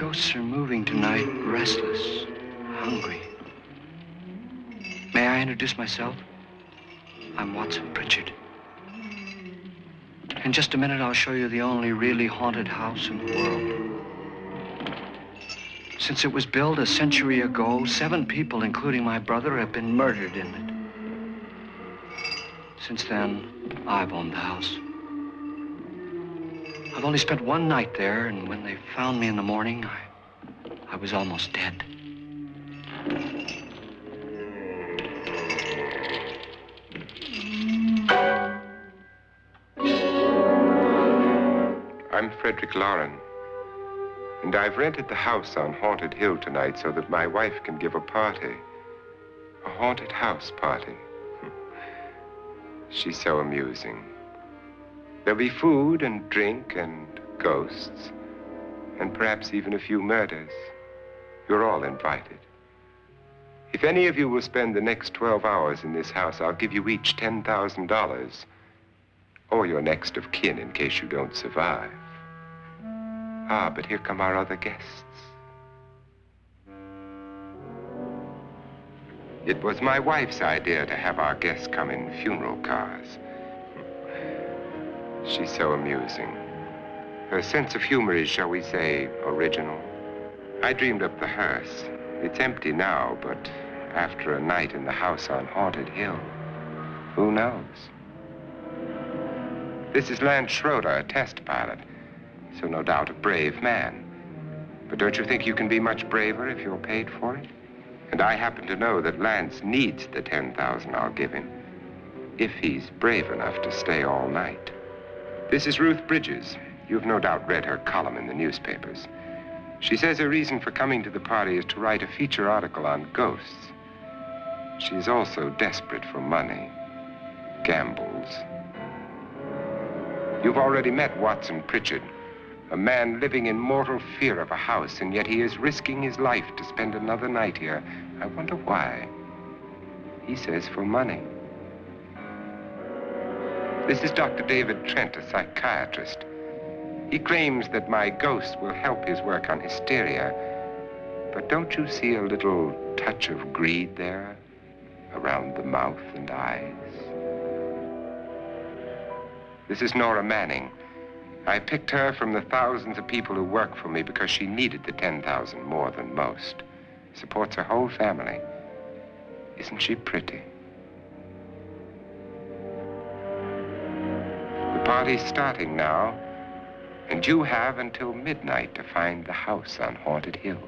ghosts are moving tonight, restless, hungry. May I introduce myself? I'm Watson Pritchard. In just a minute, I'll show you the only really haunted house in the world. Since it was built a century ago, 7 people, including my brother, have been murdered in it. Since then, I've owned the house. I've only spent one night there, and when they found me in the morning, I was almost dead. I'm Frederick Lauren, and I've rented the house on Haunted Hill tonight so that my wife can give a party. A haunted house party. She's so amusing. There'll be food and drink and ghosts, and perhaps even a few murders. You're all invited. If any of you will spend the next 12 hours in this house, I'll give you each $10,000, or your next of kin in case you don't survive. Ah, but here come our other guests. It was my wife's idea to have our guests come in funeral cars. She's so amusing. Her sense of humor is, shall we say, original. I dreamed up the hearse. It's empty now, but after a night in the house on Haunted Hill, who knows? This is Lance Schroeder, a test pilot, so no doubt a brave man. But don't you think you can be much braver if you're paid for it? And I happen to know that Lance needs the $10,000 I'll give him, if he's brave enough to stay all night. This is Ruth Bridges. You've no doubt read her column in the newspapers. She says her reason for coming to the party is to write a feature article on ghosts. She's also desperate for money, gambles. You've already met Watson Pritchard, a man living in mortal fear of a house, and yet he is risking his life to spend another night here. I wonder why. He says for money. This is Dr. David Trent, a psychiatrist. He claims that my ghost will help his work on hysteria. But don't you see a little touch of greed there around the mouth and eyes? This is Nora Manning. I picked her from the thousands of people who work for me because she needed the $10,000 more than most. Supports her whole family. Isn't she pretty? The party's starting now, and you have until midnight to find the house on Haunted Hill.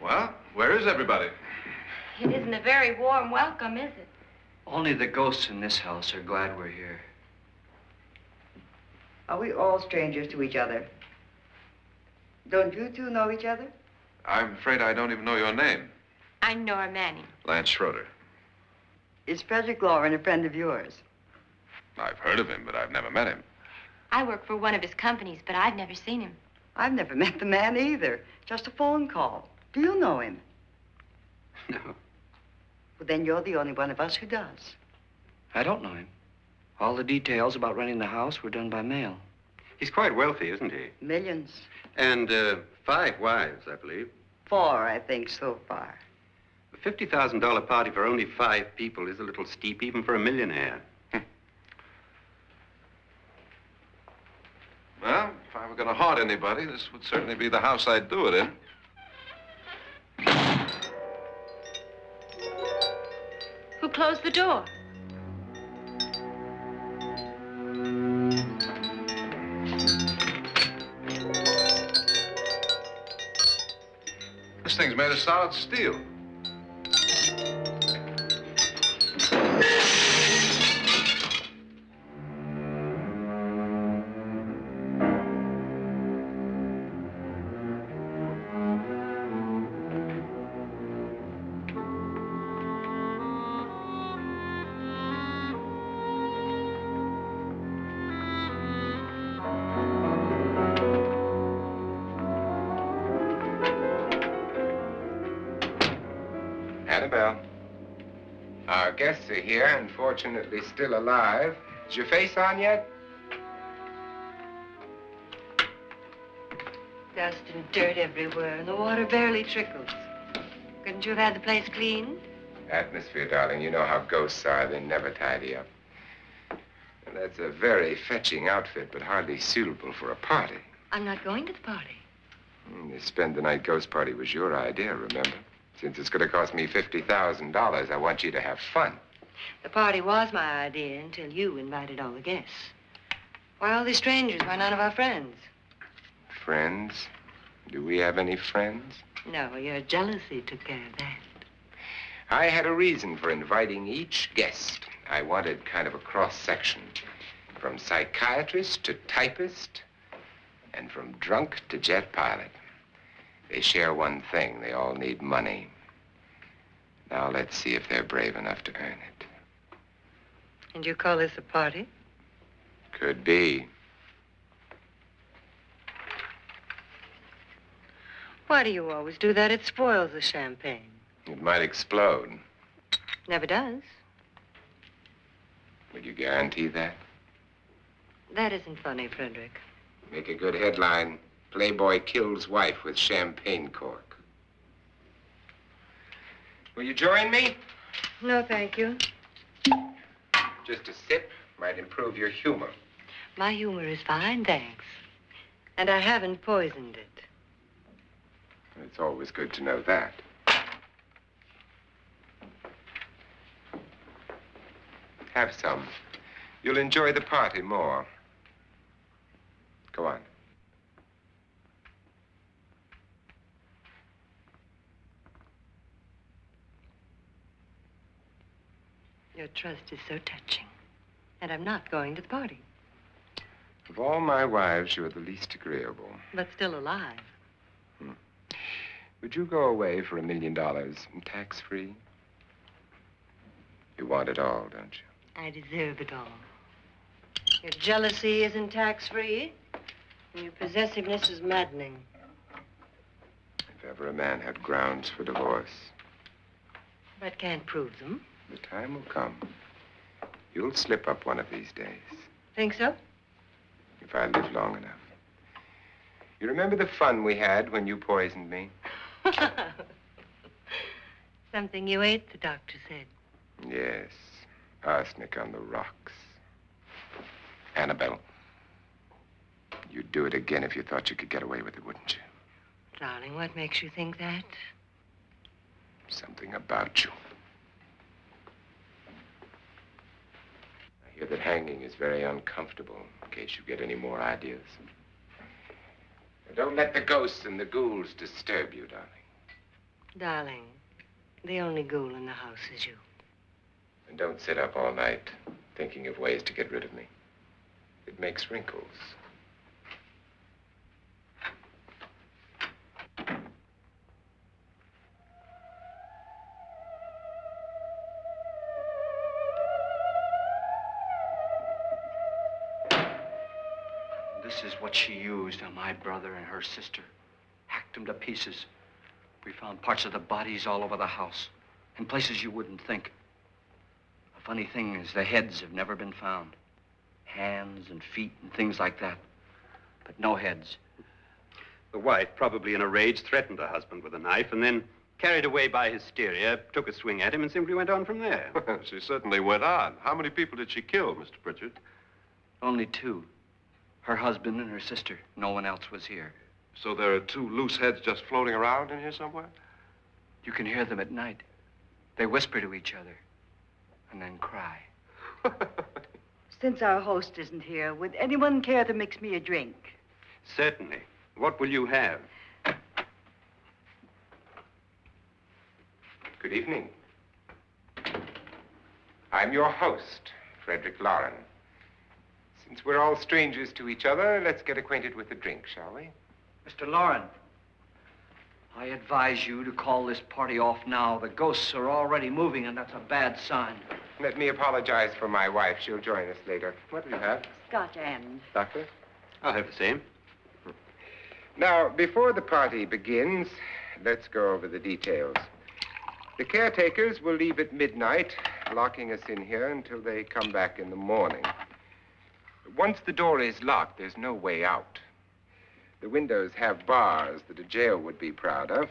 Well, where is everybody? It isn't a very warm welcome, is it? Only the ghosts in this house are glad we're here. Are we all strangers to each other? Don't you two know each other? I'm afraid I don't even know your name. I'm Nora Manning. Lance Schroeder. Is Frederick Lauren a friend of yours? I've heard of him, but I've never met him. I work for one of his companies, but I've never seen him. I've never met the man either. Just a phone call. Do you know him? No, Well, then you're the only one of us who does. I don't know him. All the details about renting the house were done by mail. He's quite wealthy, isn't he? Millions. And 5 wives, I believe. 4, I think, so far. A $50,000 party for only 5 people is a little steep, even for a millionaire. Well, if I were going to haunt anybody, this would certainly be the house I'd do it in. Who closed the door? This thing's made of solid steel. Annabelle, our guests are here, unfortunately still alive. Is your face on yet? Dust and dirt everywhere, and the water barely trickles. Couldn't you have had the place cleaned? Atmosphere, darling. You know how ghosts are. They never tidy up. And that's a very fetching outfit, but hardly suitable for a party. I'm not going to the party. The spend-the-night ghost party was your idea, remember? Since it's going to cost me $50,000, I want you to have fun. The party was my idea until you invited all the guests. Why all these strangers? Why none of our friends? Friends? Do we have any friends? No, your jealousy took care of that. I had a reason for inviting each guest. I wanted kind of a cross-section. From psychiatrist to typist, and from drunk to jet pilot. They share one thing. They all need money. Now let's see if they're brave enough to earn it. And you call this a party? Could be. Why do you always do that? It spoils the champagne. It might explode. Never does. Would you guarantee that? That isn't funny, Frederick. Make a good headline. Playboy kills wife with champagne cork. Will you join me? No, thank you. Just a sip might improve your humor. My humor is fine, thanks. And I haven't poisoned it. It's always good to know that. Have some. You'll enjoy the party more. Go on. Your trust is so touching. And I'm not going to the party. Of all my wives, you're the least agreeable. But still alive. Would you go away for $1 million and tax-free? You want it all, don't you? I deserve it all. Your jealousy isn't tax-free, and your possessiveness is maddening. If ever a man had grounds for divorce, But can't prove them. the time will come. You'll slip up one of these days, Think so? if I live long enough. You remember the fun we had when you poisoned me? Something you ate, the doctor said. Yes, arsenic on the rocks. Annabelle, you'd do it again if you thought you could get away with it, wouldn't you? Darling, what makes you think that? Something about you. I hear that hanging is very uncomfortable, in case you get any more ideas. Don't let the ghosts and the ghouls disturb you, darling. Darling, the only ghoul in the house is you. And don't sit up all night thinking of ways to get rid of me. It makes wrinkles. This is what she used on my brother and her sister. Hacked them to pieces. We found parts of the bodies all over the house, in places you wouldn't think. The funny thing is the heads have never been found. Hands and feet and things like that. But no heads. The wife, probably in a rage, threatened her husband with a knife and then, carried away by hysteria, took a swing at him and simply went on from there. She certainly went on. How many people did she kill, Mr. Pritchard? Only two. Her husband and her sister. No one else was here. So there are two loose heads just floating around in here somewhere? You can hear them at night. They whisper to each other and then cry. Since our host isn't here, would anyone care to mix me a drink? Certainly. What will you have? Good evening. I'm your host, Frederick Lauren. Since we're all strangers to each other, let's get acquainted with a drink, shall we? Mr. Lauren, I advise you to call this party off now. The ghosts are already moving, and that's a bad sign. Let me apologize for my wife. She'll join us later. What do you have? Scotch and. Doctor? I'll have the same. Now, before the party begins, let's go over the details. The caretakers will leave at midnight, locking us in here until they come back in the morning. Once the door is locked, there's no way out. The windows have bars that a jail would be proud of,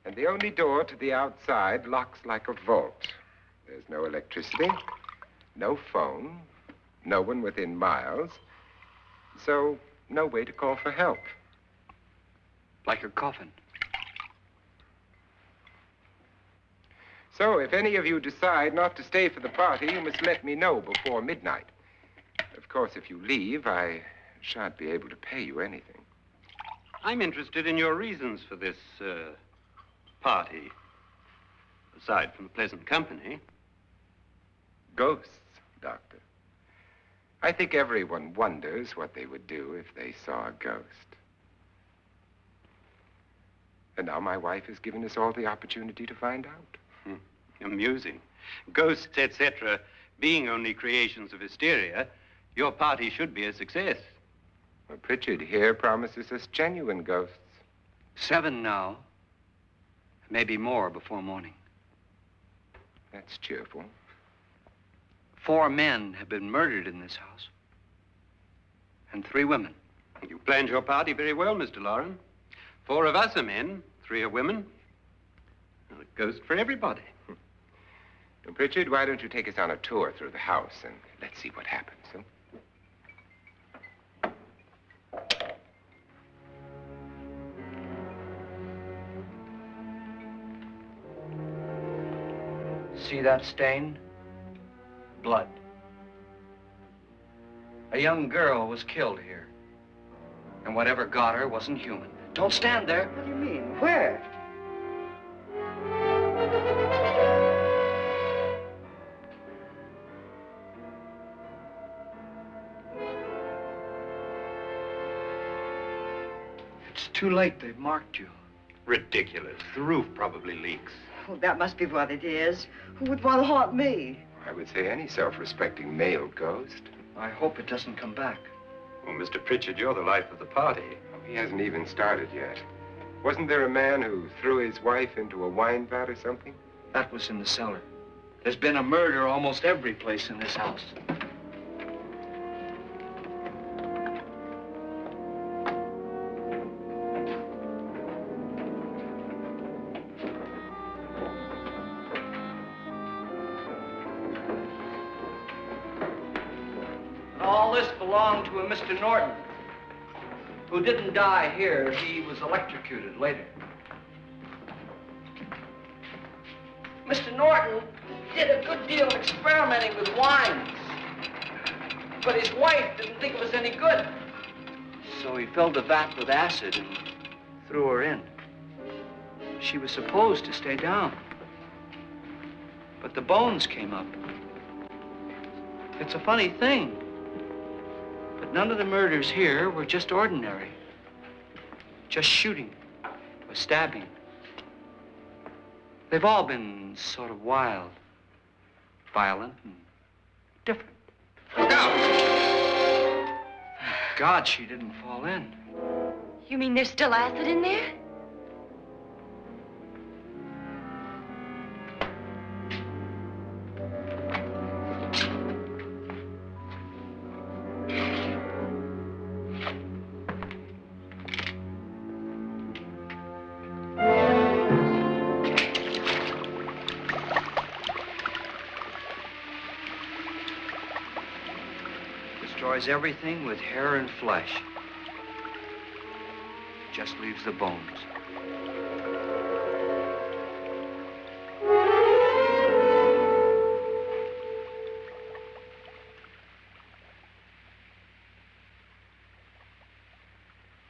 and the only door to the outside locks like a vault. There's no electricity, no phone, no one within miles, so no way to call for help. Like a coffin. So if any of you decide not to stay for the party, you must let me know before midnight. Of course, if you leave, I shan't be able to pay you anything. I'm interested in your reasons for this, party. Aside from the pleasant company. Ghosts, Doctor. I think everyone wonders what they would do if they saw a ghost. And now my wife has given us all the opportunity to find out. Amusing. Ghosts, etc., being only creations of hysteria, your party should be a success. Well, Pritchard here promises us genuine ghosts. 7 now. Maybe more before morning. That's cheerful. 4 men have been murdered in this house. And 3 women. You planned your party very well, Mr. Lauren. 4 of us are men, 3 are women. Well, a ghost for everybody. Well, Pritchard, why don't you take us on a tour through the house and let's see what happens, huh? See that stain? Blood. A young girl was killed here. And whatever got her wasn't human. Don't stand there. What do you mean? Where? It's too late. They've marked you. Ridiculous. The roof probably leaks. Oh, that must be what it is. Who would want to haunt me? I would say any self-respecting male ghost. I hope it doesn't come back. Well, Mr. Pritchard, you're the life of the party. Oh, he hasn't even started yet. Wasn't there a man who threw his wife into a wine vat or something? That was in the cellar. There's been a murder almost every place in this house. All this belonged to a Mr. Norton, who didn't die here. He was electrocuted later. Mr. Norton did a good deal of experimenting with wines, but his wife didn't think it was any good. So he filled the vat with acid and threw her in. She was supposed to stay down. But the bones came up. It's a funny thing, but none of the murders here were just ordinary. Just shooting or stabbing. They've all been sort of wild, violent, and different. Look out! Thank God she didn't fall in. You mean there's still acid in there? Destroys everything with hair and flesh. Just leaves the bones.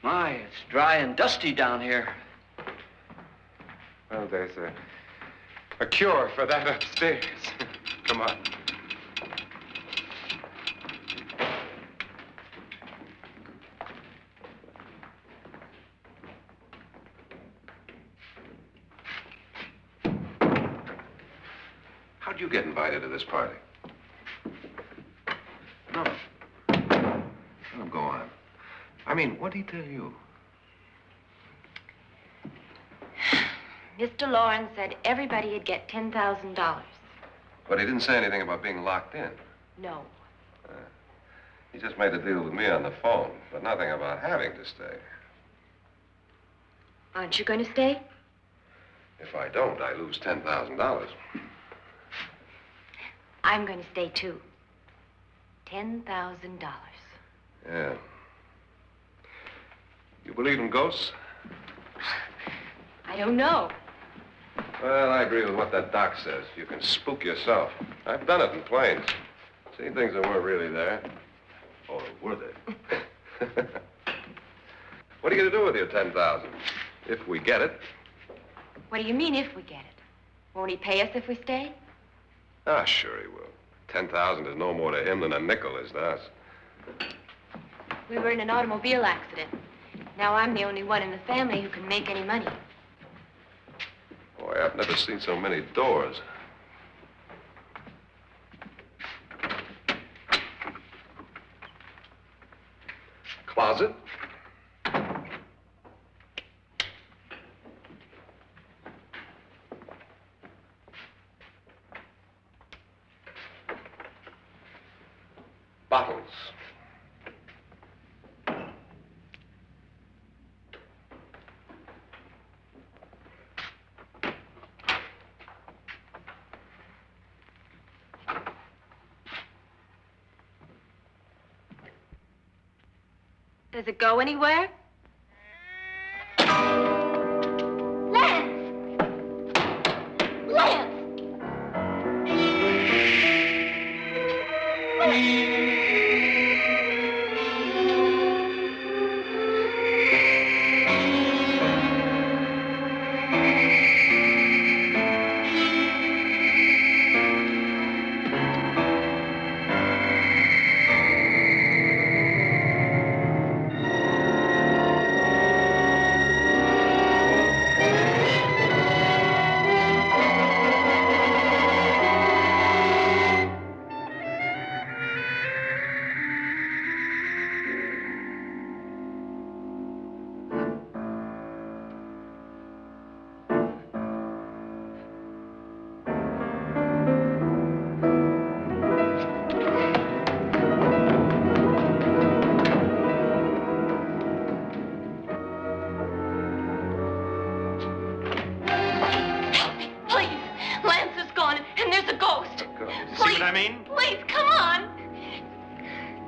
My, it's dry and dusty down here. Well, there's a cure for that upstairs. Come on. How'd you get invited to this party? No. Oh, go on. I mean, what'd he tell you? Mr. Lawrence said everybody'd get $10,000. But he didn't say anything about being locked in. No. He just made a deal with me on the phone, but nothing about having to stay. Aren't you going to stay? If I don't, I lose $10,000. I'm going to stay, too. $10,000. Yeah. You believe in ghosts? I don't know. Well, I agree with what that doc says. You can spook yourself. I've done it in planes. Seen things that weren't really there. Or were they? What are you going to do with your $10,000? If we get it. What do you mean, if we get it? Won't he pay us if we stay? Ah, sure he will. 10,000 is no more to him than a nickel is to us. We were in an automobile accident. Now I'm the only one in the family who can make any money. Boy, I've never seen so many doors. Closet. Bottles. Does it go anywhere? Lance! Lance! Please, come on.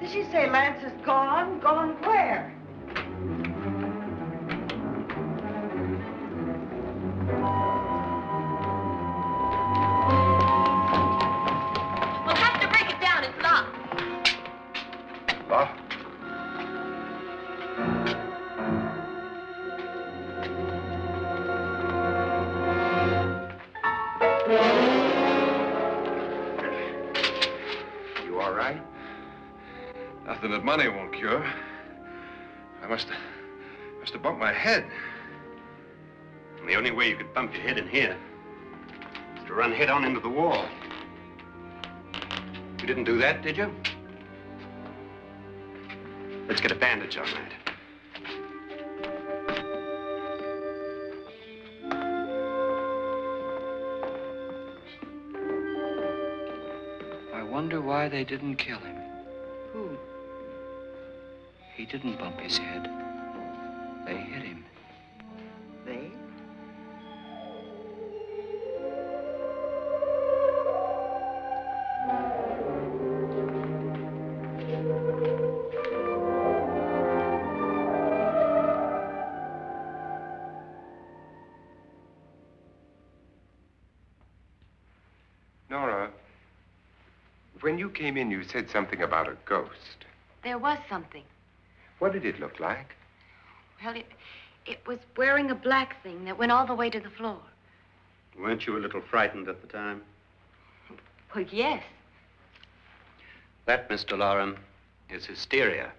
Did she say Lance is gone? Gone where? We'll have to break it down. It's locked. Locked? something that money won't cure. I must have bumped my head. And the only way you could bump your head in here is to run head on into the wall. You didn't do that, did you? Let's get a bandage on that. I wonder why they didn't kill him. Who? He didn't bump his head. They hit him. They? Nora, when you came in, you said something about a ghost. There was something. What did it look like? Well, it was wearing a black thing that went all the way to the floor. Weren't you a little frightened at the time? Well, yes. That, Mr. Loren, is hysteria.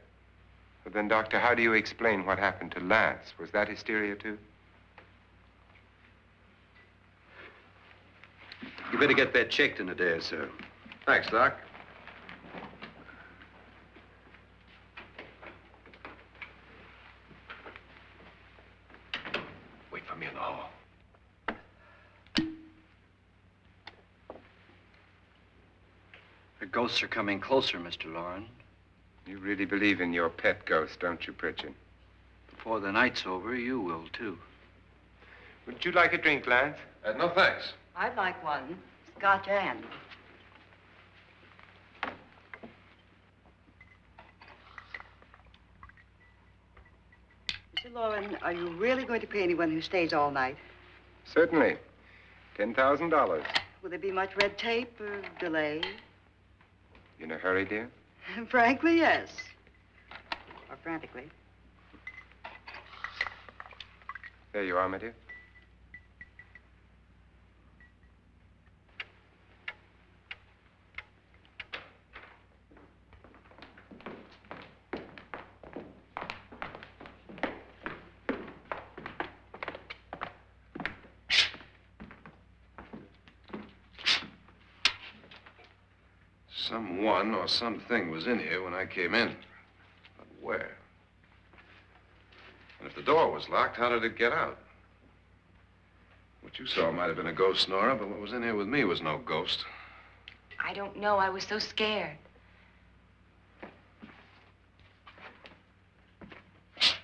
Well, then, Doctor, how do you explain what happened to Lance? Was that hysteria, too? You better get that checked in a day or so. Thanks, Doc. Wait for me in the hall. The ghosts are coming closer, Mr. Loren. You really believe in your pet ghost, don't you, Pritchard? Before the night's over, you will, too. Would you like a drink, Lance? No, thanks. I'd like one. Scotch and. Mr. Loren, are you really going to pay anyone who stays all night? Certainly. $10,000. Will there be much red tape or delay? In a hurry, dear? Frankly, yes. Or frantically. There you are, my dear. Someone or something was in here when I came in. But where? And if the door was locked, how did it get out? What you saw might have been a ghost, Nora, but what was in here with me was no ghost. I don't know. I was so scared. Does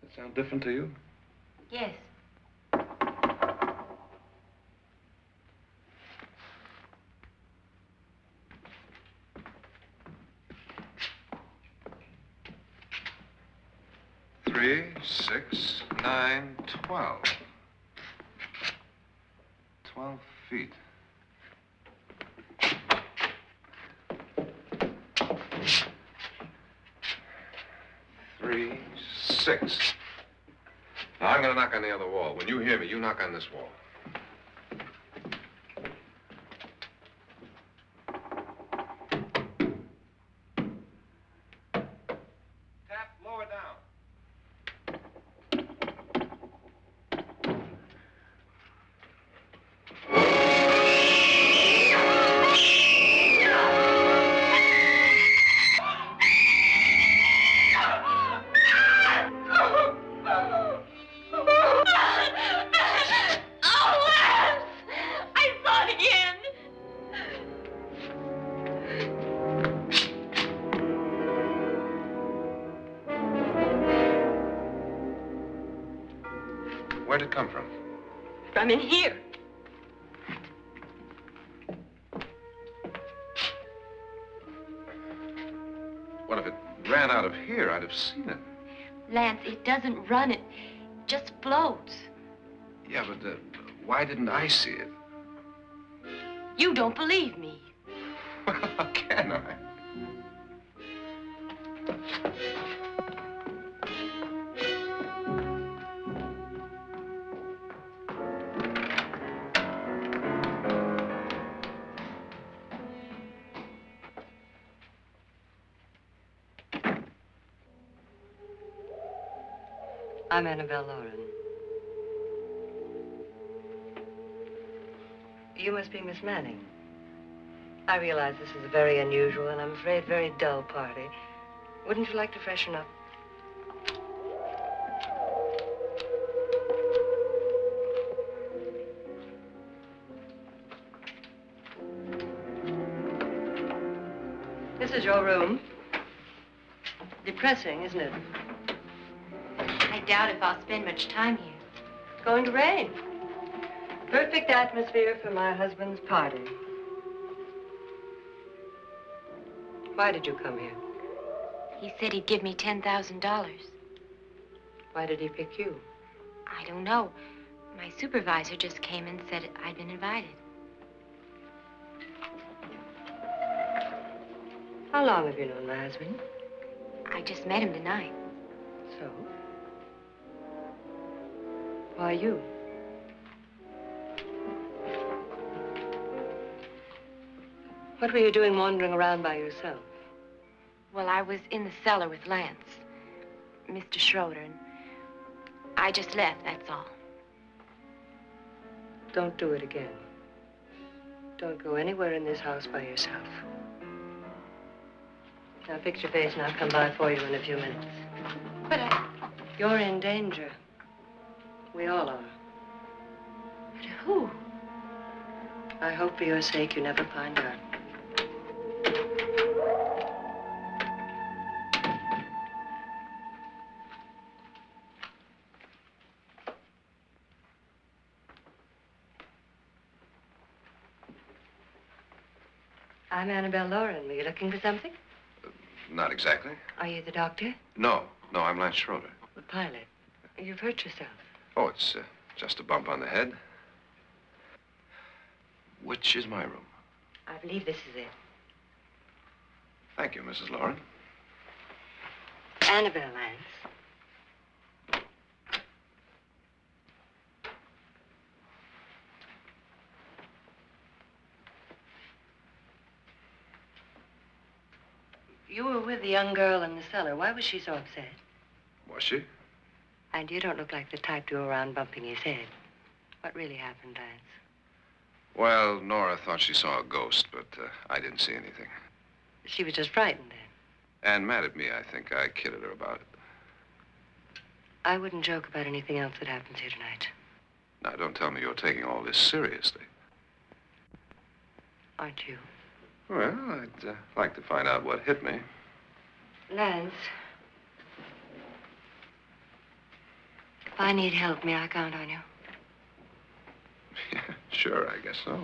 that sound different to you? Yes. Three, 6, 9, 12. 12 feet. Three, 6. Now, I'm going to knock on the other wall. When you hear me, you knock on this wall. Tap lower down. Where'd it come from? From in here. What if it ran out of here? I'd have seen it. Lance, it doesn't run. It just floats. Yeah, but why didn't I see it? You don't believe me. Well, how can I? I'm Annabelle Lauren. You must be Miss Manning. I realize this is a very unusual and I'm afraid very dull party. Wouldn't you like to freshen up? This is your room. Depressing, isn't it? I doubt if I'll spend much time here. It's going to rain. Perfect atmosphere for my husband's party. Why did you come here? He said he'd give me $10,000. Why did he pick you? I don't know. My supervisor just came and said I'd been invited. How long have you known my husband? I just met him tonight. So? Why you? What were you doing wandering around by yourself? Well, I was in the cellar with Lance, Mr. Schroeder, and I just left, that's all. Don't do it again. Don't go anywhere in this house by yourself. Now fix your face and I'll come by for you in a few minutes. But You're in danger. We all are. But who? I hope for your sake you never find out. I'm Annabelle Lauren. Were you looking for something? Not exactly. Are you the doctor? No, I'm Lance Schroeder. The pilot. You've hurt yourself. Oh, it's just a bump on the head. Which is my room? I believe this is it. Thank you, Mrs. Lauren. Annabelle Lance. You were with the young girl in the cellar. Why was she so upset? Was she? And you don't look like the type to go around bumping his head. What really happened, Lance? Well, Nora thought she saw a ghost, but I didn't see anything. She was just frightened then. And mad at me, I think. I kidded her about it. I wouldn't joke about anything else that happens here tonight. Now, don't tell me you're taking all this seriously. Aren't you? Well, I'd like to find out what hit me. Lance. If I need help, may I count on you? Yeah, sure, I guess so.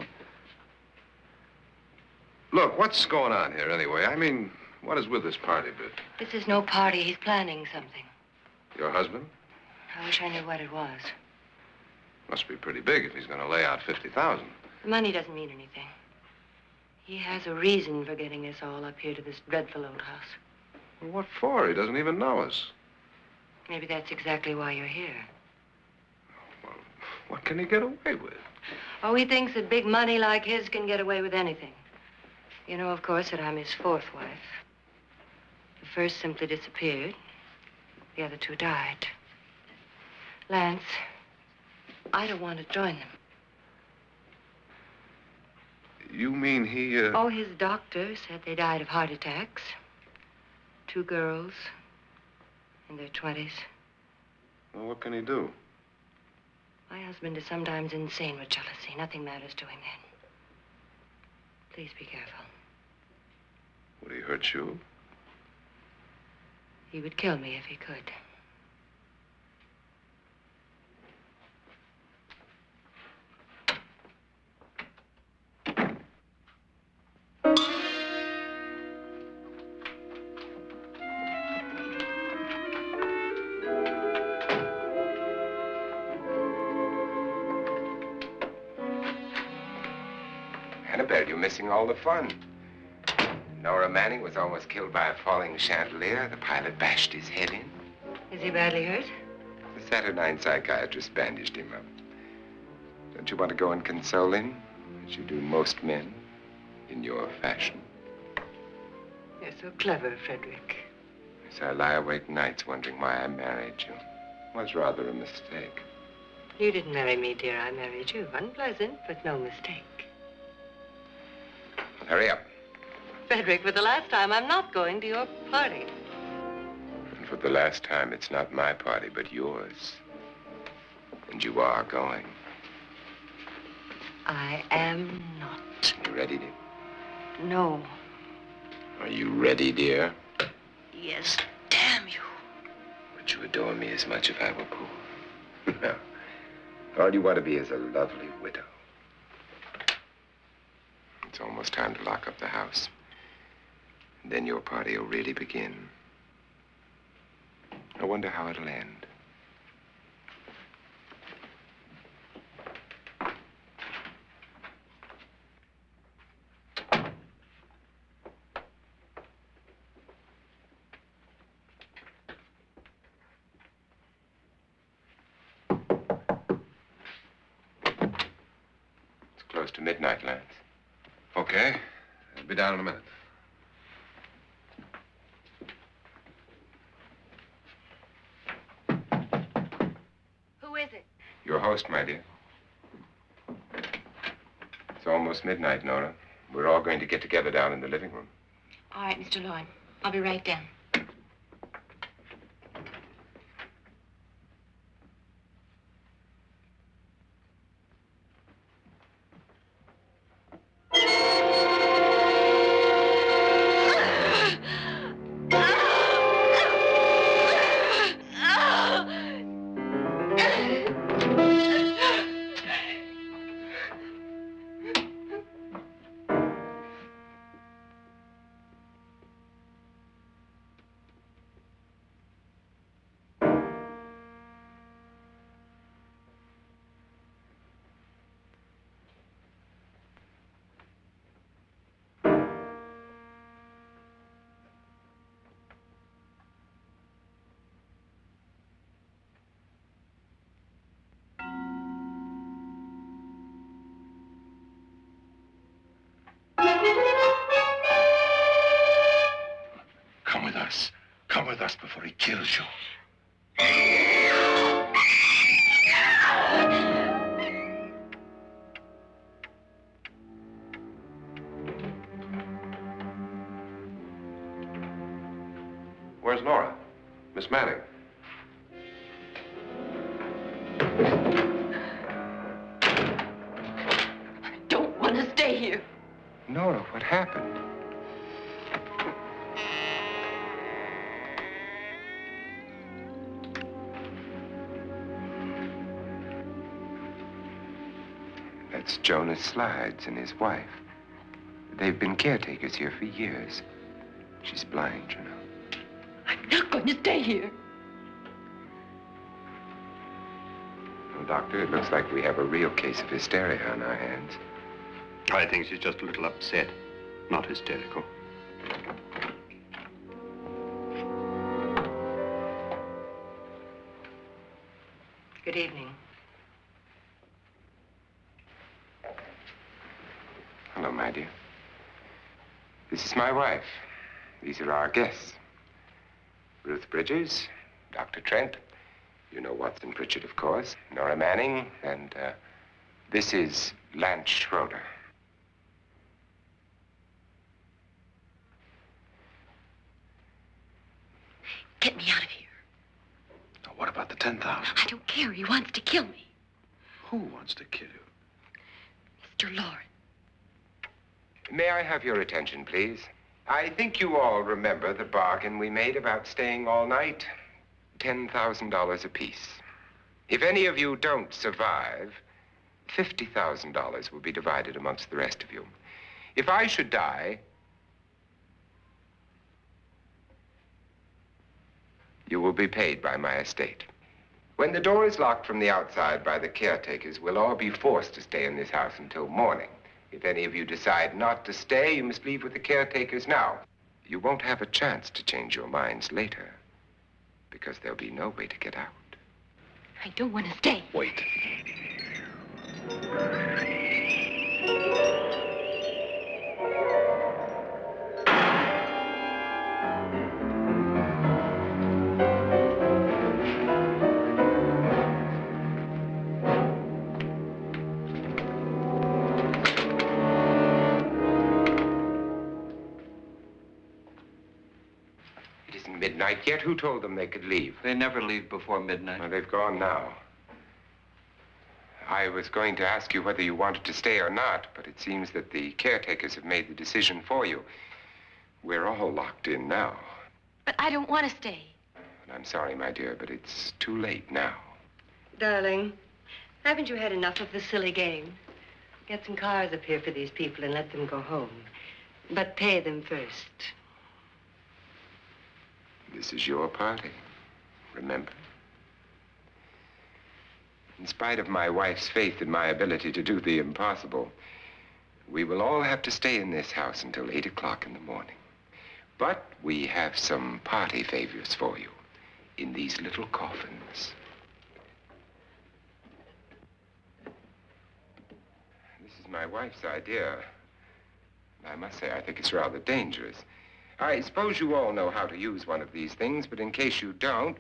Look, what's going on here anyway? I mean, what is with this party bit? This is no party. He's planning something. Your husband? I wish I knew what it was. Must be pretty big if he's going to lay out 50,000. The money doesn't mean anything. He has a reason for getting us all up here to this dreadful old house. Well, what for? He doesn't even know us. Maybe that's exactly why you're here. Well, what can he get away with? Oh, he thinks that big money like his can get away with anything. You know, of course, that I'm his fourth wife. The first simply disappeared. The other two died. Lance, I don't want to join them. You mean he, Oh, his doctor said they died of heart attacks. 2 girls in their 20s. Well, what can he do? My husband is sometimes insane with jealousy. Nothing matters to him then. Please be careful. Would he hurt you? He would kill me if he could. Annabelle, you're missing all the fun. Nora Manning was almost killed by a falling chandelier. The pilot bashed his head in. Is he badly hurt? The Saturnine psychiatrist bandaged him up. Don't you want to go and console him, as you do most men, in your fashion? You're so clever, Frederick. Yes, I lie awake nights wondering why I married you. was rather a mistake. You didn't marry me, dear. I married you. Unpleasant, but no mistake. Hurry up. Frederick, for the last time, I'm not going to your party. And for the last time, it's not my party, but yours. And you are going. I am not. You ready, dear? No. Are you ready, dear? Yes, damn you. Would you adore me as much if I were poor? No. All you want to be is a lovely widow. It's almost time to lock up the house. And then your party will really begin. I wonder how it'll end. Close to midnight, Lance. Okay. I'll be down in a minute. Who is it? Your host, my dear. It's almost midnight, Nora. We're all going to get together down in the living room. All right, Mr. Lloyd. I'll be right down. Come with us before he kills you. Where's Nora? Miss Manning. I don't want to stay here. Nora, what happened? That's Jonas Slides and his wife. They've been caretakers here for years. She's blind, you know. I'm not going to stay here. Well, Doctor, it looks like we have a real case of hysteria on our hands. I think she's just a little upset, not hysterical. Good evening. Hello, my dear. This is my wife. These are our guests. Ruth Bridges, Dr. Trent. You know Watson Pritchard, of course. Nora Manning, and this is Lance Schroeder. Get me out of here. Now, what about the 10,000? I don't care. He wants to kill me. Who wants to kill you? Mr. Lawrence. May I have your attention, please? I think you all remember the bargain we made about staying all night. $10,000 apiece. If any of you don't survive, $50,000 will be divided amongst the rest of you. If I should die, you will be paid by my estate. When the door is locked from the outside by the caretakers, we'll all be forced to stay in this house until morning. If any of you decide not to stay, you must leave with the caretakers now. You won't have a chance to change your minds later, because there'll be no way to get out. I don't want to stay. Wait. isn't midnight yet. Who told them they could leave? They never leave before midnight. Well, they've gone now. I was going to ask you whether you wanted to stay or not, but it seems that the caretakers have made the decision for you. We're all locked in now. But I don't want to stay. And I'm sorry, my dear, but it's too late now. Darling, haven't you had enough of the silly game? Get some cars up here for these people and let them go home. But pay them first. This is your party, remember? In spite of my wife's faith in my ability to do the impossible, we will all have to stay in this house until 8 o'clock in the morning. But we have some party favors for you in these little coffins. This is my wife's idea. I must say, I think it's rather dangerous. I suppose you all know how to use one of these things, but in case you don't,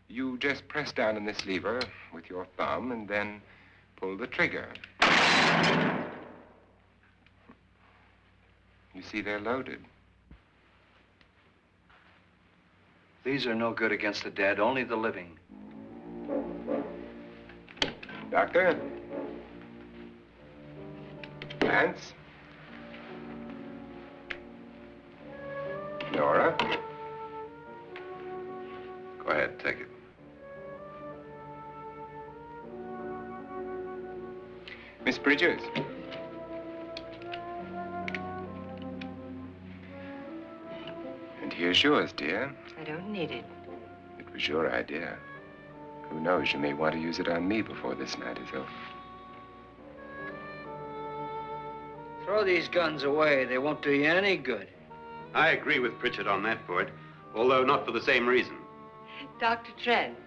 you just press down on this lever with your thumb and then pull the trigger. You see, they're loaded. These are no good against the dead, only the living. Doctor? Lance? Nora? Go ahead, take it. Miss Bridges? And here's yours, dear. I don't need it. It was your idea. Who knows, you may want to use it on me before this night is over. Throw these guns away. They won't do you any good. I agree with Pritchard on that point, although not for the same reason. Dr. Trent,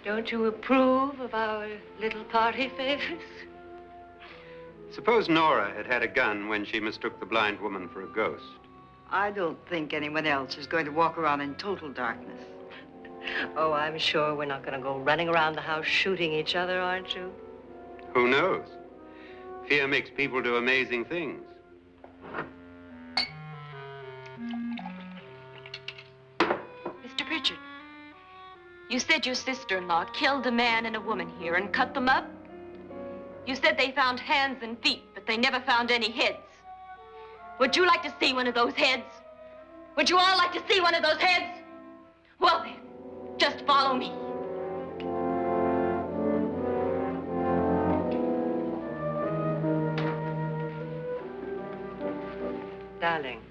don't you approve of our little party favors? Suppose Nora had had a gun when she mistook the blind woman for a ghost. I don't think anyone else is going to walk around in total darkness. Oh, I'm sure we're not going to go running around the house shooting each other, aren't you? Who knows? Fear makes people do amazing things. Mr. Pritchard, you said your sister-in-law killed a man and a woman here and cut them up? You said they found hands and feet, but they never found any heads. Would you like to see one of those heads? Would you all like to see one of those heads? Well then, just follow me. Darling,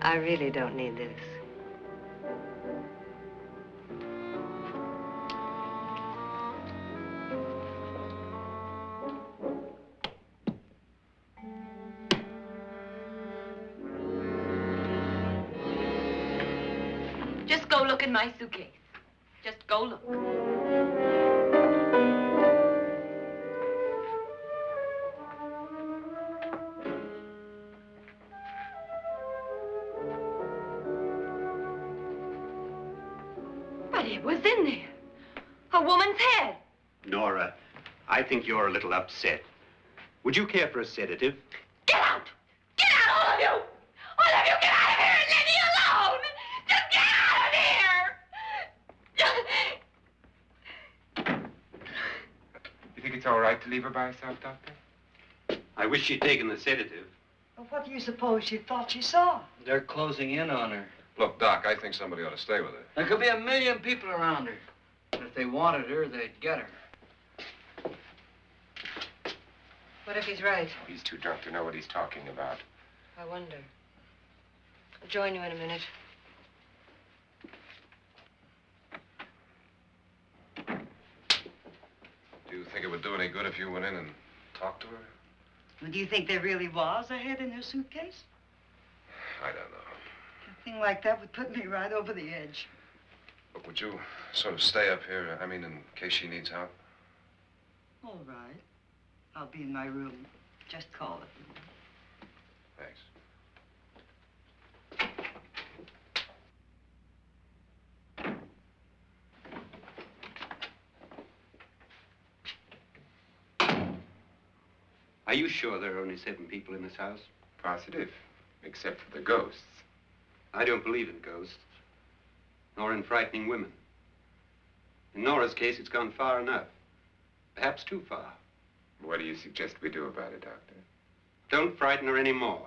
I really don't need this. Just go look in my suitcase. Just go look. But it was in there. A woman's head. Nora, I think you're a little upset. Would you care for a sedative? Get out! Get out, all of you! All of you, get out of here and leave me alone! Just get out of here! You think it's all right to leave her by herself, Doctor? I wish she'd taken the sedative. Well, what do you suppose she thought she saw? They're closing in on her. Look, Doc, I think somebody ought to stay with her. There could be 1,000,000 people around her. And if they wanted her, they'd get her. What if he's right? He's too drunk to know what he's talking about. I wonder. I'll join you in a minute. Do you think it would do any good if you went in and talked to her? Well, do you think there really was a head in her suitcase? I don't know. A thing like that would put me right over the edge. But would you sort of stay up here, I mean, in case she needs help? All right. I'll be in my room. Just call it. Thanks. Are you sure there are only 7 people in this house? Positive, except for the ghosts. I don't believe in ghosts, nor in frightening women. In Nora's case, it's gone far enough. Perhaps too far. What do you suggest we do about it, Doctor? Don't frighten her anymore.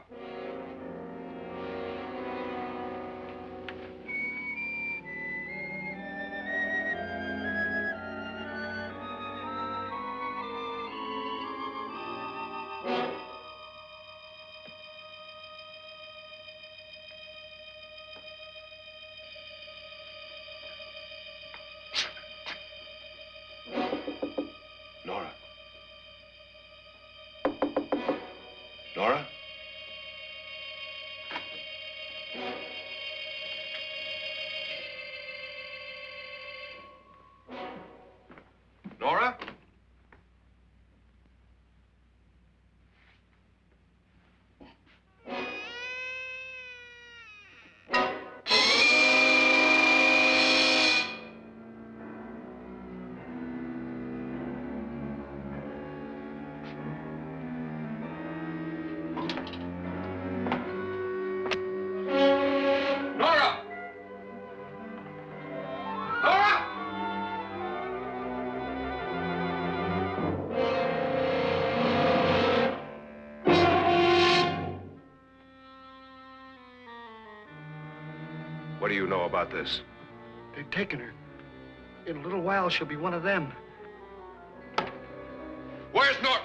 Nora? Nora? Nora? Nora! Nora! What do you know about this? They've taken her. In a little while, she'll be one of them. Where's Nora?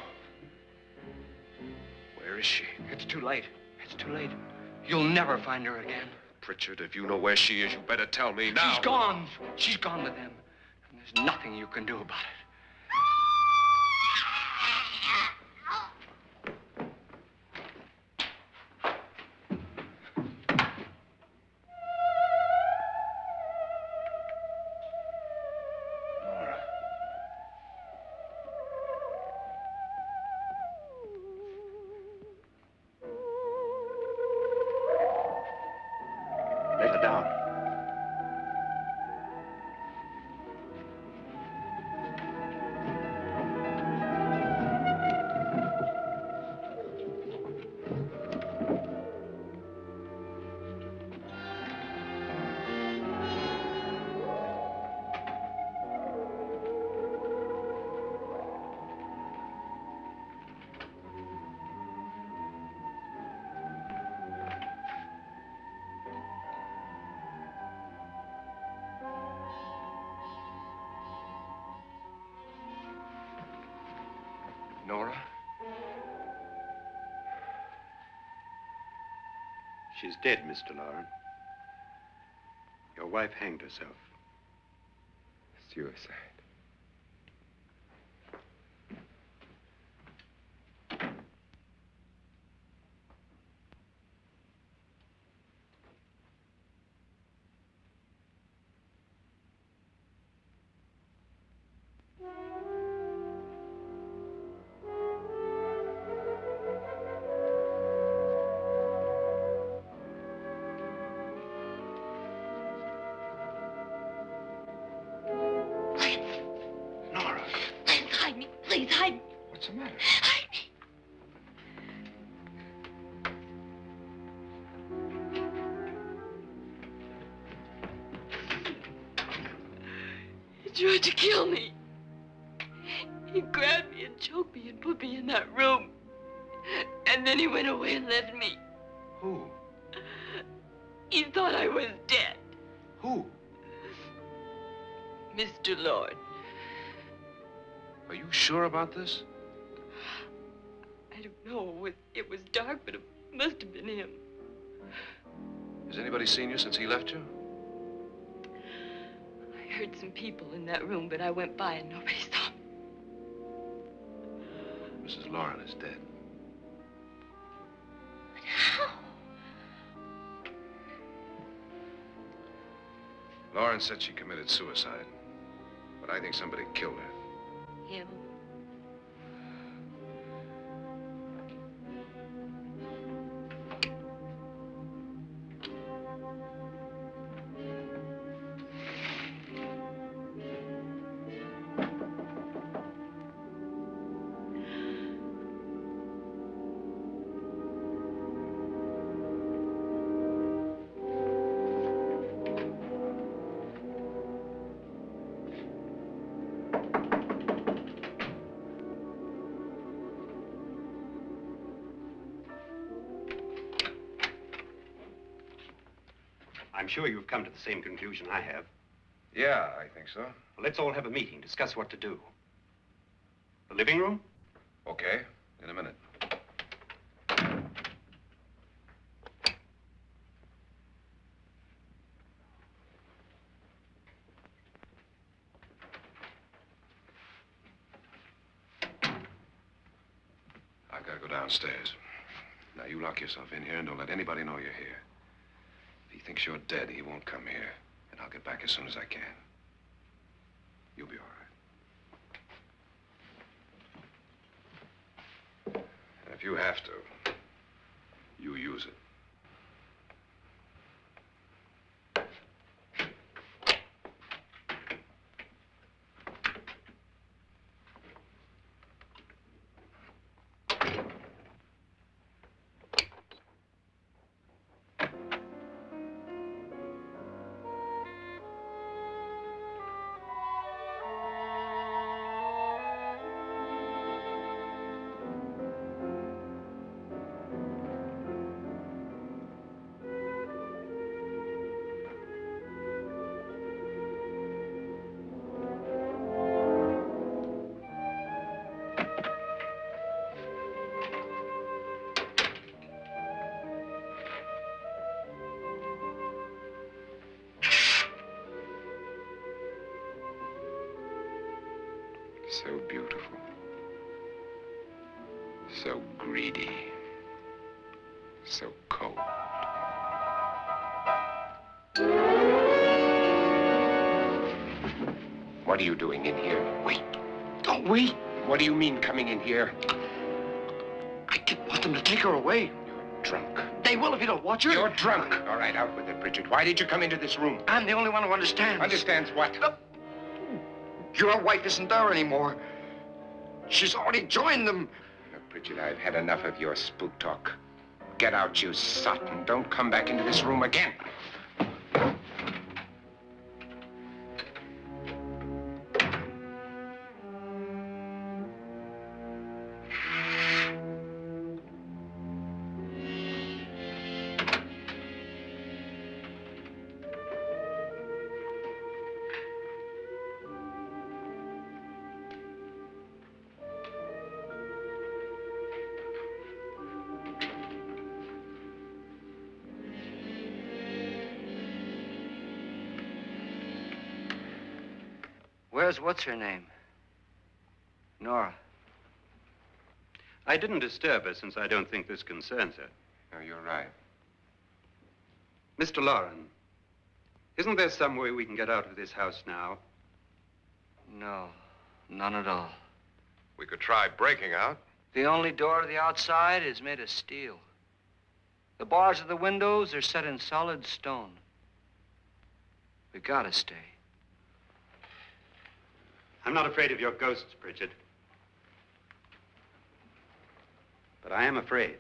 Where is she? It's too late. It's too late. You'll never find her again. Pritchard, if you know where she is, you better tell me now. She's gone. She's gone with them. And there's nothing you can do about it. Nora. Let her down. Nora? She's dead, Mr. Lauren. Your wife hanged herself. Suicide. Nora, Please hide me. Please hide me. what's the matter? Hide me. He tried to kill me. He grabbed me and choked me and put me in that room. And then he went away and left me. Who? He thought I was dead. Who? Mr. Lord. Are you sure about this? I don't know. It was dark, but it must have been him. Has anybody seen you since he left you? I heard some people in that room, but I went by and nobody saw me. Mrs. Lauren is dead. But how? Lauren said she committed suicide, but I think somebody killed her. Him. I'm sure you've come to the same conclusion I have. Yeah, I think so. Well, let's all have a meeting, discuss what to do. The living room? Okay, in a minute. I've got to go downstairs. Now, you lock yourself in here and don't let anybody know you're here. If he thinks you're dead, he won't come here. And I'll get back as soon as I can. You'll be all right. And if you have to, you use it. So beautiful. So greedy. So cold. What are you doing in here? Wait. Don't wait. What do you mean coming in here? I didn't want them to take her away. You're drunk. They will if you don't watch her. You're drunk. All right, out with it, Bridget. Why did you come into this room? I'm the only one who understands. Understands what? Your wife isn't there anymore. She's already joined them. Look, Bridget, I've had enough of your spook talk. Get out, you sot, and don't come back into this room again. Where's what's-her-name? Nora. I didn't disturb her since I don't think this concerns her. No, you're right. Mr. Loren, isn't there some way we can get out of this house now? No, none at all. We could try breaking out. The only door to the outside is made of steel. The bars of the windows are set in solid stone. We gotta stay. I'm not afraid of your ghosts, Bridget. But I am afraid.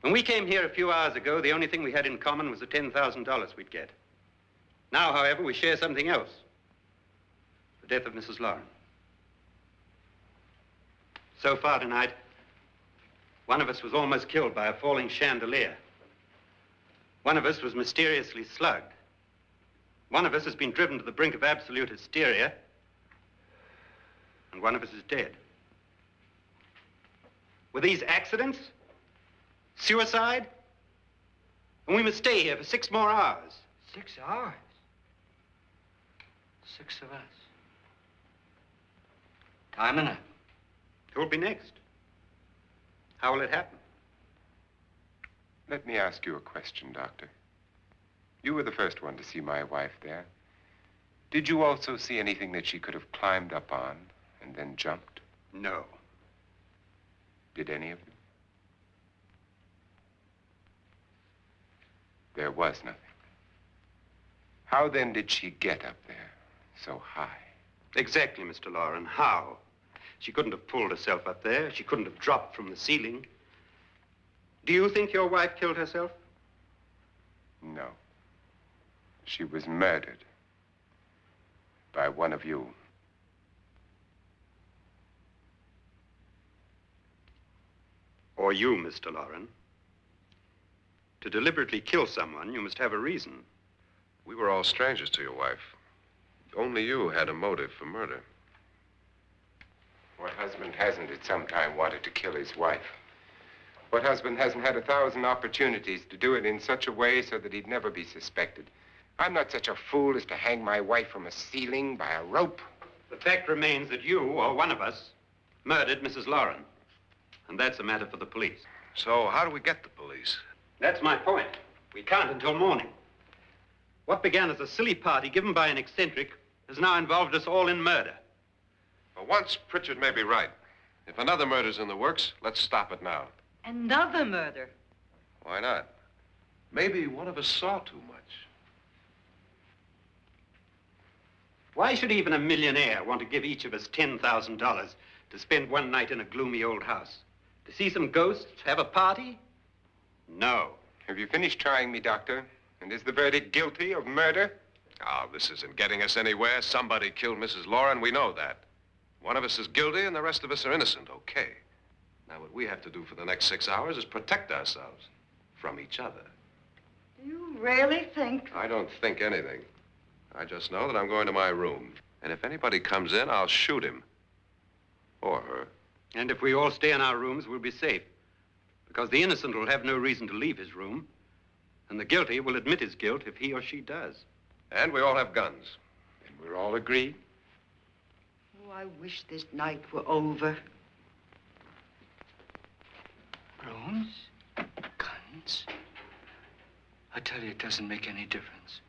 When we came here a few hours ago, the only thing we had in common was the $10,000 we'd get. Now, however, we share something else. The death of Mrs. Loren. So far tonight, one of us was almost killed by a falling chandelier. One of us was mysteriously slugged. One of us has been driven to the brink of absolute hysteria, and one of us is dead. Were these accidents? Suicide? And we must stay here for 6 more hours. 6 hours? 6 of us. Time enough. Who'll be next? How will it happen? Let me ask you a question, Doctor. You were the first one to see my wife there. Did you also see anything that she could have climbed up on and then jumped? No. Did any of you? There was nothing. How then did she get up there so high? Exactly, Mr. Loren. How? She couldn't have pulled herself up there. She couldn't have dropped from the ceiling. Do you think your wife killed herself? No. She was murdered by one of you. Or you, Mr. Loren. To deliberately kill someone, you must have a reason. We were all strangers to your wife. Only you had a motive for murder. What husband hasn't at some time wanted to kill his wife? What husband hasn't had 1,000 opportunities to do it in such a way so that he'd never be suspected? I'm not such a fool as to hang my wife from a ceiling by a rope. The fact remains that you, or one of us, murdered Mrs. Lauren. And that's a matter for the police. So how do we get the police? That's my point. We can't until morning. What began as a silly party given by an eccentric has now involved us all in murder. For once, Pritchard may be right. If another murder's in the works, let's stop it now. Another murder? Why not? Maybe one of us saw too much. Why should even a millionaire want to give each of us $10,000 to spend one night in a gloomy old house? To see some ghosts, have a party? No. Have you finished trying me, Doctor? And is the verdict guilty of murder? Oh, this isn't getting us anywhere. Somebody killed Mrs. Lauren. We know that. One of us is guilty and the rest of us are innocent, okay. Now, what we have to do for the next 6 hours is protect ourselves from each other. Do you really think? I don't think anything. I just know that I'm going to my room. And if anybody comes in, I'll shoot him. Or her. And if we all stay in our rooms, we'll be safe. Because the innocent will have no reason to leave his room. And the guilty will admit his guilt if he or she does. And we all have guns. And we're all agreed? Oh, I wish this night were over. Rooms? Guns? I tell you, it doesn't make any difference.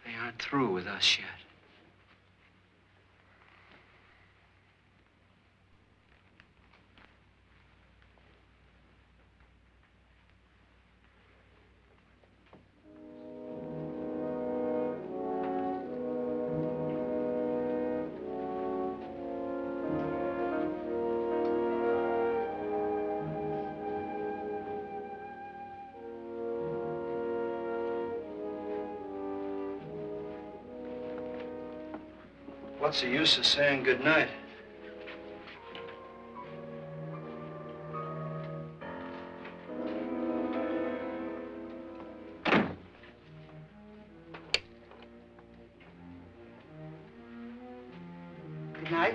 They aren't through with us yet. What's the use of saying goodnight? Good night.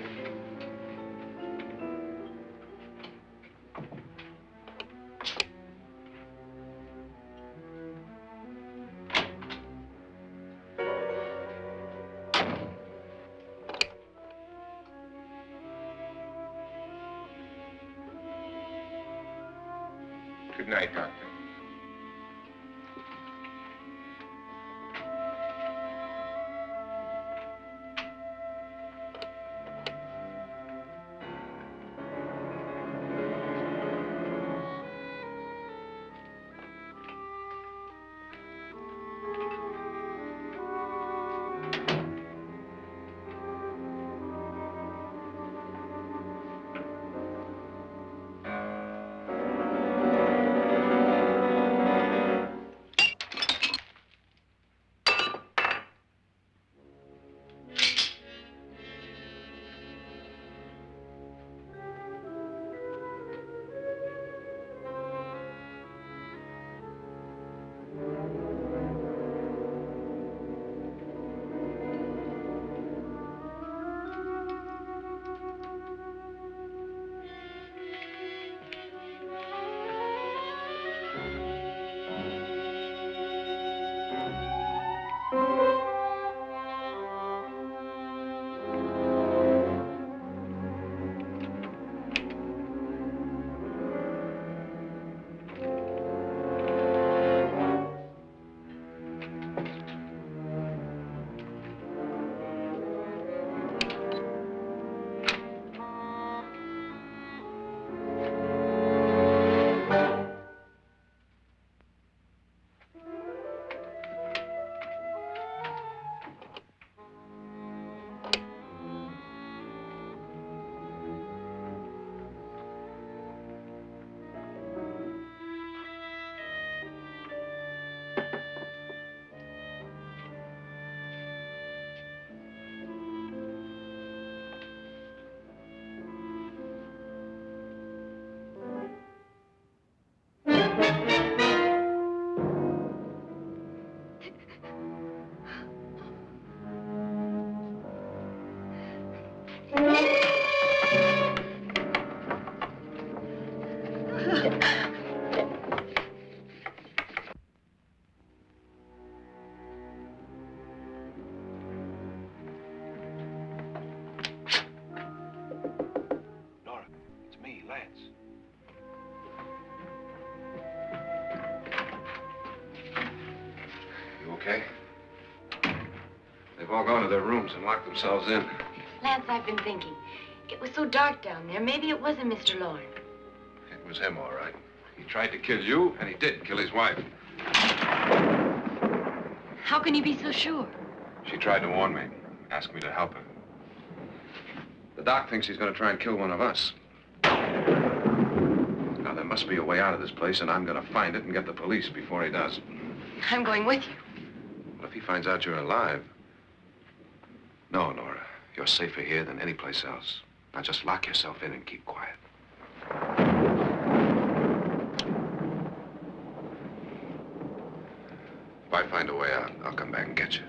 Good night, Doctor. Nora, it's me, Lance. You okay? They've all gone to their rooms and locked themselves in. Lance, I've been thinking. It was so dark down there. Maybe it wasn't Mr. Lorne. It was him, all right. He tried to kill you, and he did kill his wife. How can you be so sure? She tried to warn me, asked me to help her. The doc thinks he's going to try and kill one of us. Now, there must be a way out of this place, and I'm going to find it and get the police before he does. I'm going with you. Well, if he finds out you're alive... No, Nora. You're safer here than any place else. Now, just lock yourself in and keep quiet. If I find a way out, I'll come back and get you.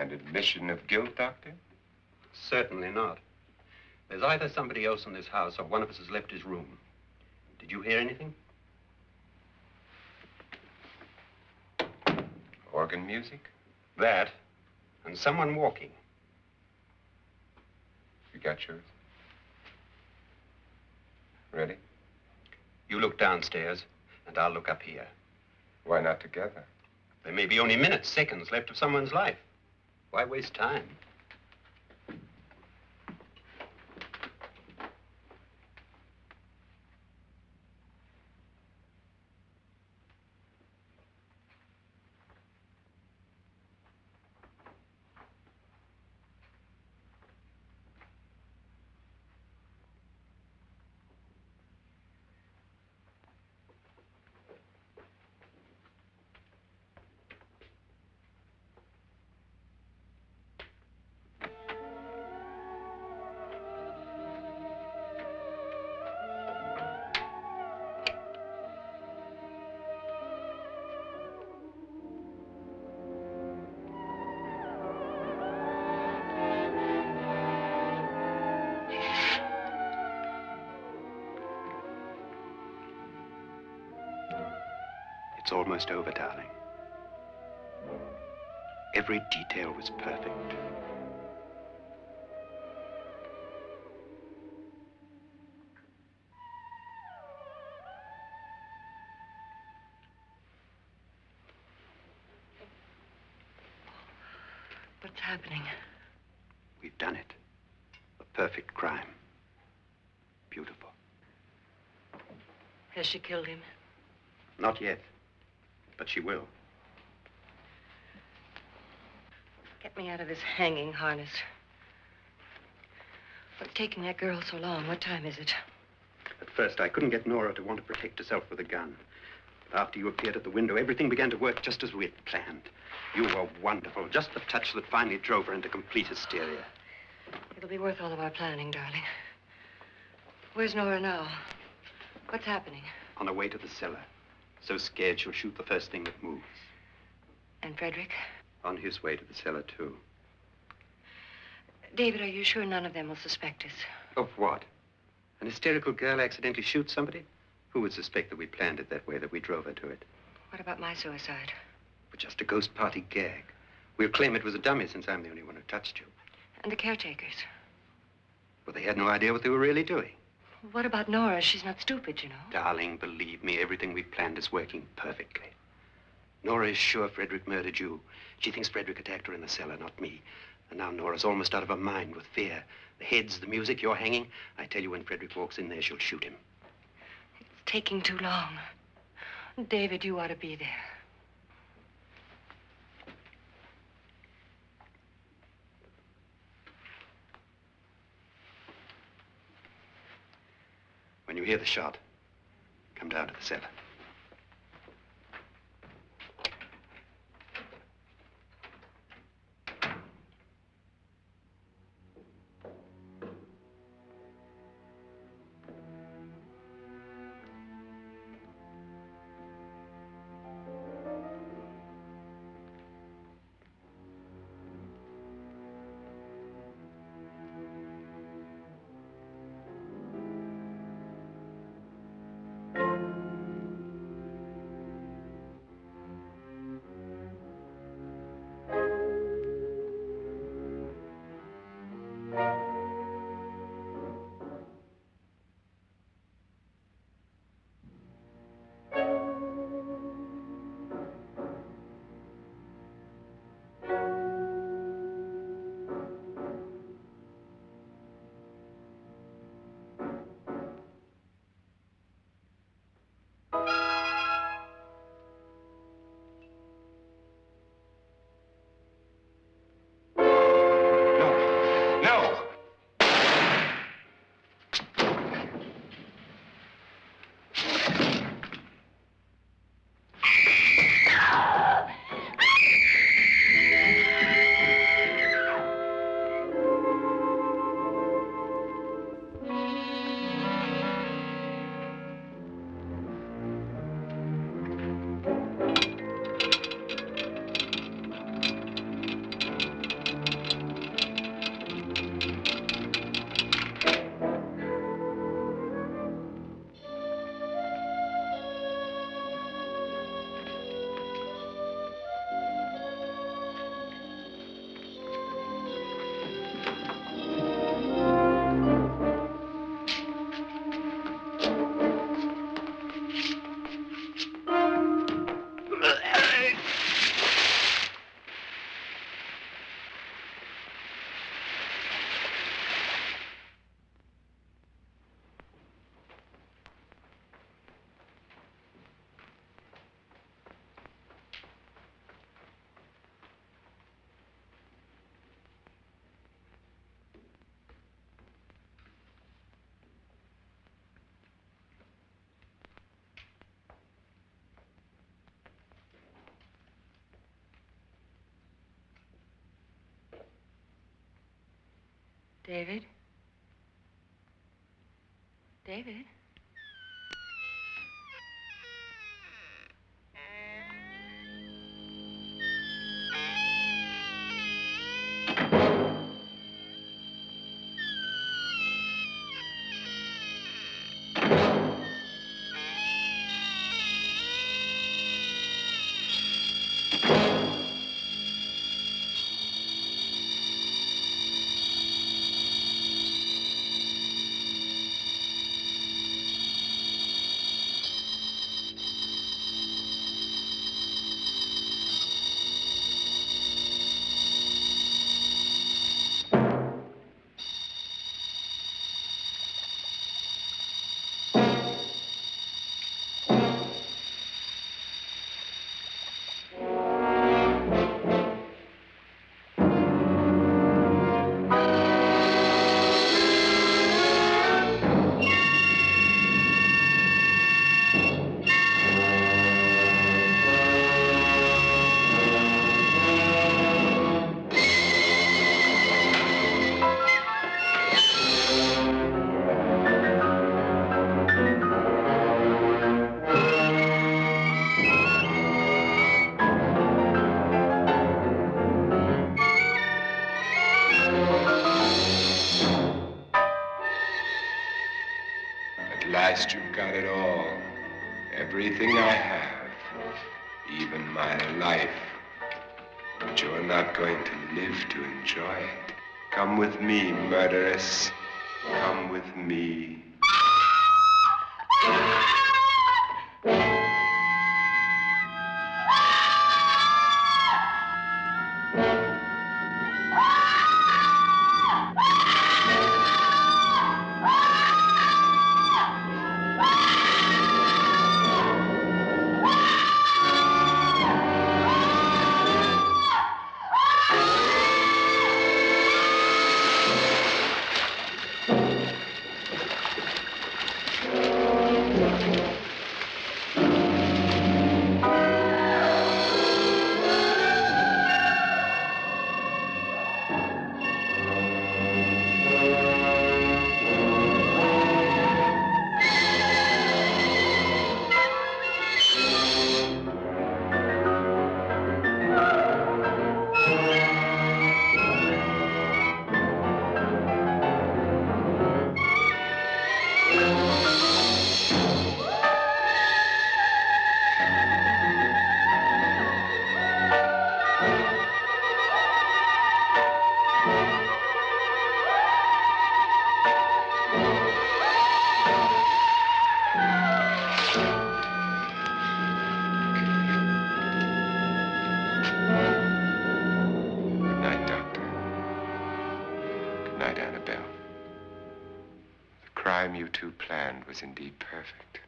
An admission of guilt, Doctor? Certainly not. There's either somebody else in this house or one of us has left his room. Did you hear anything? Organ music? That, and someone walking. You got yours? Ready? You look downstairs, and I'll look up here. Why not together? There may be only minutes, seconds left of someone's life. Why waste time? It's almost over, darling. Every detail was perfect. What's happening? We've done it. A perfect crime. Beautiful. Has she killed him? Not yet, but she will. Get me out of this hanging harness. What's taking that girl so long? What time is it? At first, I couldn't get Nora to want to protect herself with a gun. But after you appeared at the window, everything began to work just as we had planned. You were wonderful. Just the touch that finally drove her into complete hysteria. It'll be worth all of our planning, darling. Where's Nora now? What's happening? On her way to the cellar. So scared she'll shoot the first thing that moves. And Frederick? On his way to the cellar, too. David, are you sure none of them will suspect us? Of what? An hysterical girl accidentally shoots somebody? Who would suspect that we planned it that way, that we drove her to it? What about my suicide? But just a ghost party gag. We'll claim it was a dummy since I'm the only one who touched you. And the caretakers? Well, they had no idea what they were really doing. What about Nora? She's not stupid, you know. Darling, believe me, everything we planned is working perfectly. Nora is sure Frederick murdered you. She thinks Frederick attacked her in the cellar, not me. And now Nora's almost out of her mind with fear. The heads, the music, you're hanging. I tell you, when Frederick walks in there, she'll shoot him. It's taking too long. David, you ought to be there. When you hear the shot, come down to the cellar. David? David? At last you've got it all. Everything I have. Even my life. But you're not going to live to enjoy it. Come with me, murderess. Come with me. You two planned was indeed perfect.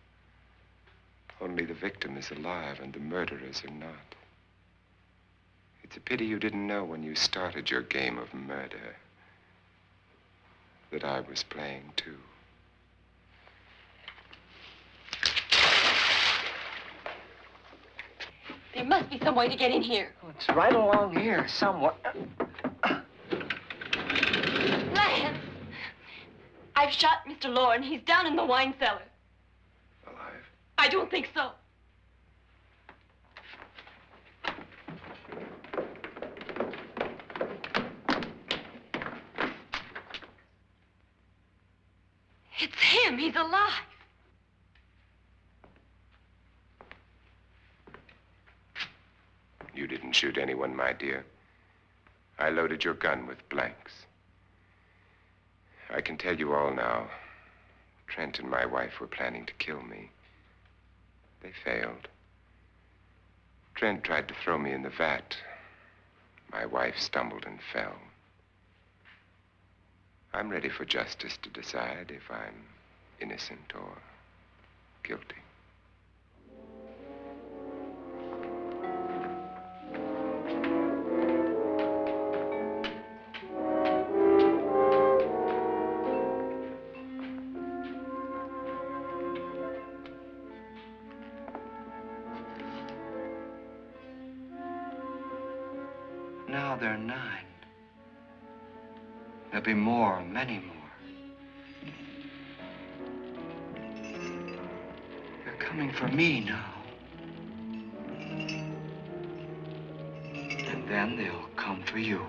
Only the victim is alive and the murderers are not. It's a pity you didn't know when you started your game of murder that I was playing too. There must be some way to get in here. Oh, it's right along here somewhere. Lance! I've shot Mr. Loren. He's down in the wine cellar. Alive? I don't think so. It's him. He's alive. You didn't shoot anyone, my dear. I loaded your gun with blanks. I can tell you all now. Trent and my wife were planning to kill me. They failed. Trent tried to throw me in the vat. My wife stumbled and fell. I'm ready for justice to decide if I'm innocent or guilty. Now they're 9. There'll be more, many more. They're coming for me now. And then they'll come for you.